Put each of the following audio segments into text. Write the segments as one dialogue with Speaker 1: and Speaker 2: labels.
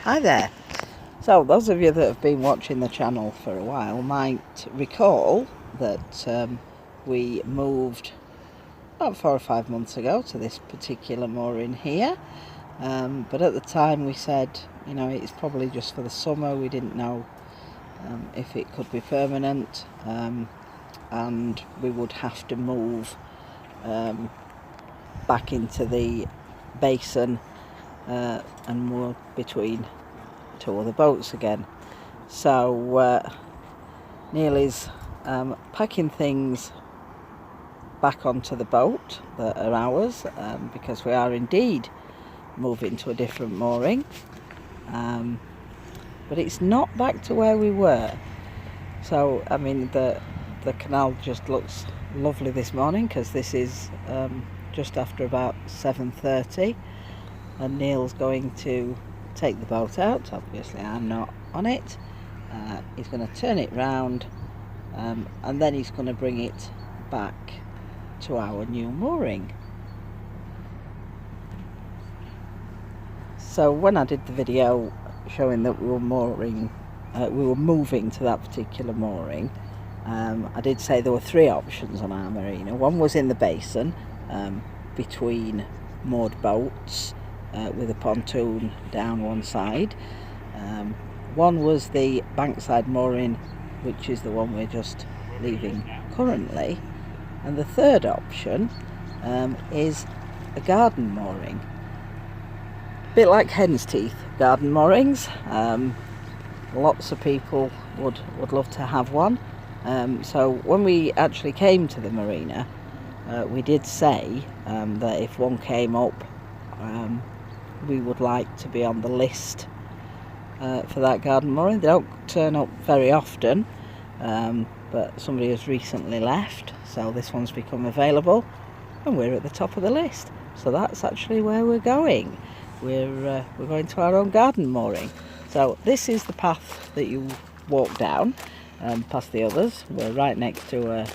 Speaker 1: Hi there. So those of you that have been watching the channel for a while might recall that we moved about 4 or 5 months ago to this particular mooring here, but at the time we said, you know, it's probably just for the summer. We didn't know if it could be permanent, and we would have to move back into the basin and moor between two other boats again. So Neil is packing things back onto the boat that are ours, because we are indeed moving to a different mooring, but it's not back to where we were. So I mean, the canal just looks lovely this morning, because this is just after about 7:30, and Neil's going to take the boat out. Obviously I'm not on it. He's going to turn it round, and then he's going to bring it back to our new mooring. So when I did the video showing that we were moving to that particular mooring, I did say there were 3 options on our marina. One was in the basin, between moored boats, with a pontoon down one side. One was the bankside mooring, which is the one we're just leaving currently, and the third option is a garden mooring, a bit like hen's teeth garden moorings. Lots of people would love to have one. So when we actually came to the marina, we did say that if one came up, we would like to be on the list for that garden mooring. They don't turn up very often, but somebody has recently left, so this one's become available and we're at the top of the list. So that's actually where we're going. We're going to our own garden mooring. So this is the path that you walk down, past the others. We're right next to a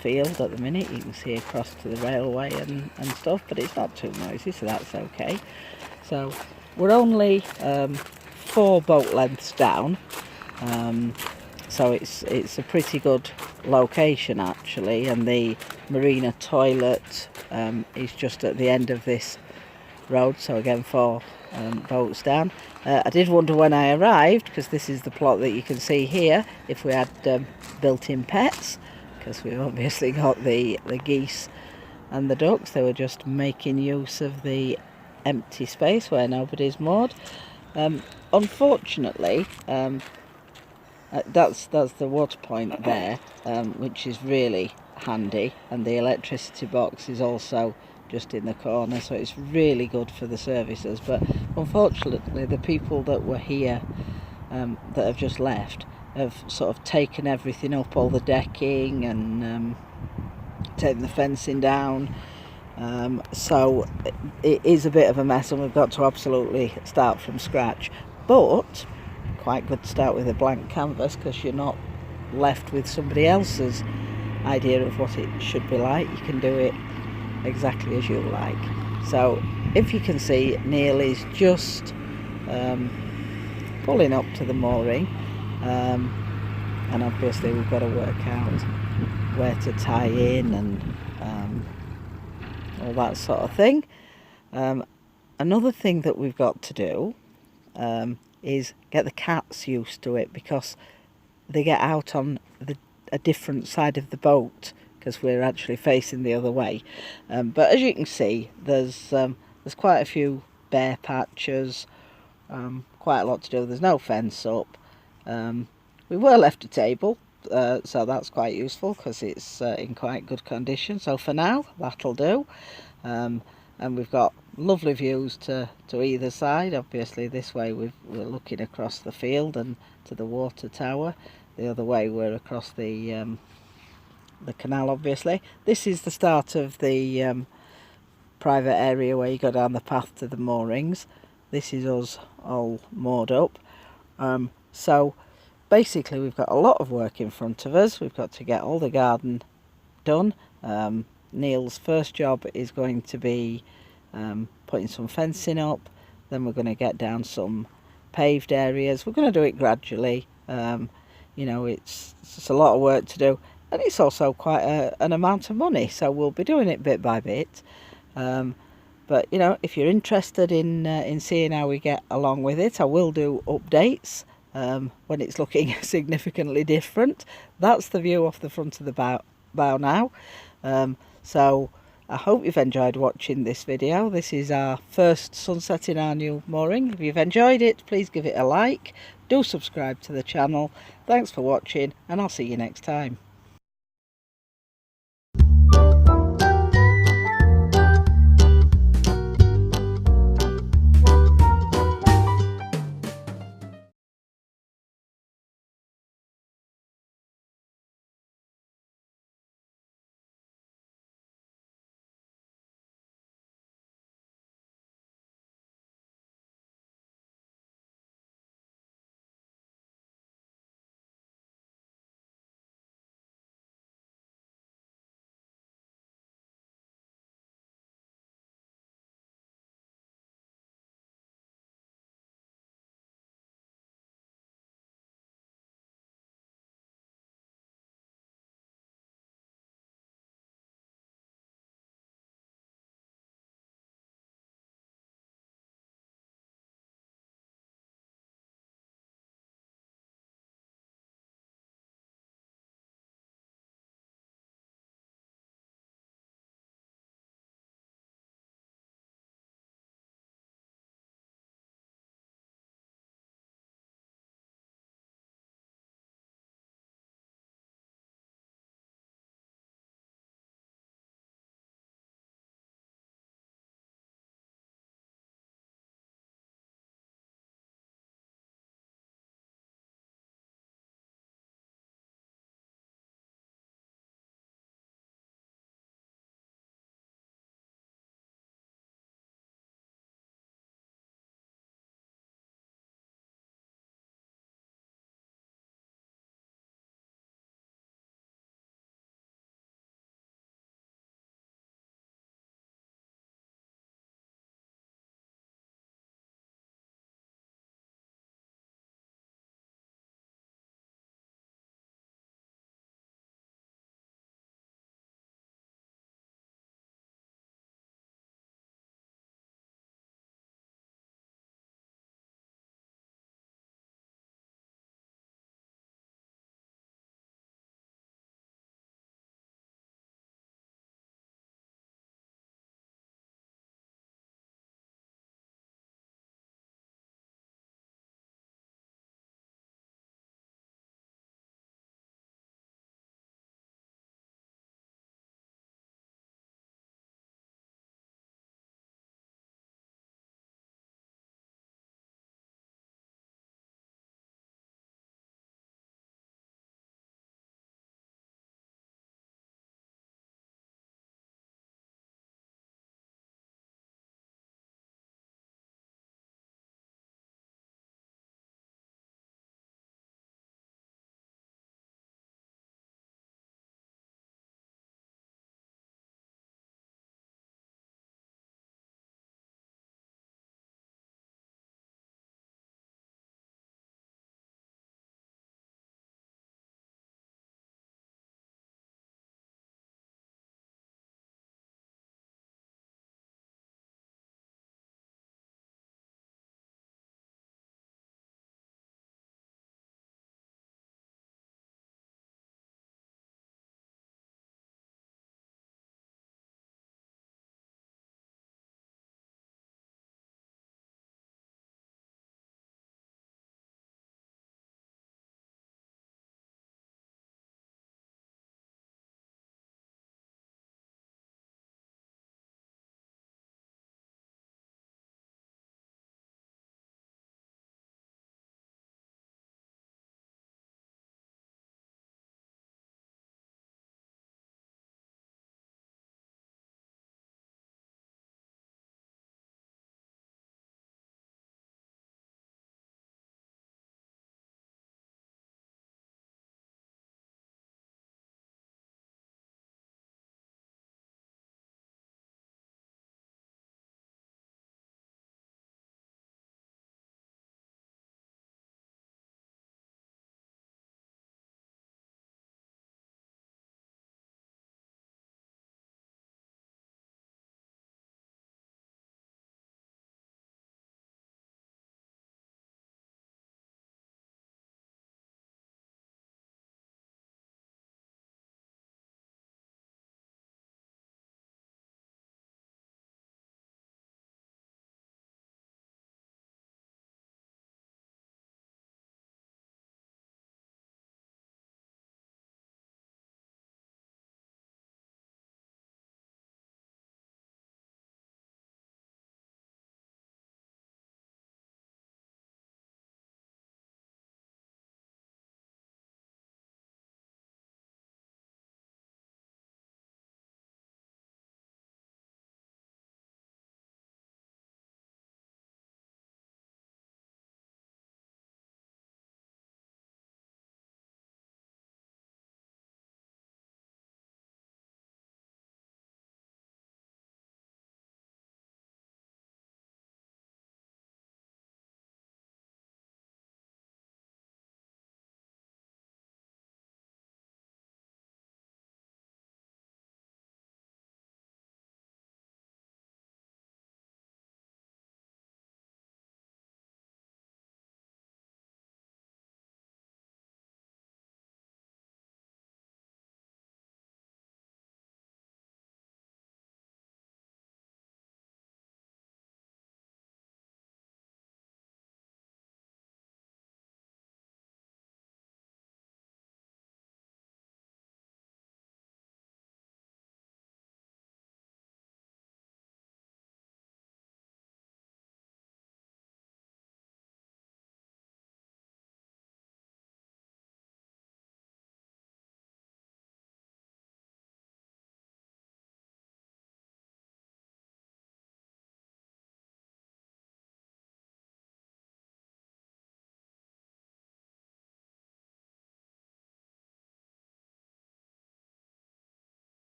Speaker 1: field at the minute. You can see across to the railway and stuff, but it's not too noisy, so that's okay. So we're only 4 boat lengths down, so it's a pretty good location actually, and the marina toilet is just at the end of this road. So again, 4 boats down. I did wonder when I arrived, because this is the plot that you can see here, if we had built-in pets, because we've obviously got the geese and the ducks. They were just making use of the empty space where nobody's moored. Unfortunately, that's the water point there, which is really handy, and the electricity box is also just in the corner, so it's really good for the services. But unfortunately, the people that were here, that have just left, have sort of taken everything up, all the decking, and taken the fencing down. So it is a bit of a mess, and we've got to absolutely start from scratch. But quite good to start with a blank canvas, because you're not left with somebody else's idea of what it should be like. You can do it exactly as you like. So if you can see, Neil is just pulling up to the mooring, and obviously we've got to work out where to tie in and all that sort of thing. Another thing that we've got to do is get the cats used to it, because they get out on a different side of the boat, because we're actually facing the other way. But as you can see, there's quite a few bare patches, quite a lot to do. There's no fence up. We were left a table, so that's quite useful, because it's in quite good condition. So for now, that'll do. And we've got lovely views to either side. Obviously this way we're looking across the field and to the water tower. The other way we're across the canal, obviously. This is the start of the private area where you go down the path to the moorings. This is us all moored up. So basically we've got a lot of work in front of us. We've got to get all the garden done. Neil's first job is going to be putting some fencing up. Then we're going to get down some paved areas. We're going to do it gradually. You know, it's a lot of work to do, and it's also quite an amount of money, so we'll be doing it bit by bit. But you know, if you're interested in seeing how we get along with it, I will do updates when it's looking significantly different. That's the view off the front of the bow now. So I hope you've enjoyed watching this video. This is our first sunset in our new mooring. If you've enjoyed it, please give it a like. Do subscribe to the channel. Thanks for watching, and I'll see you next time.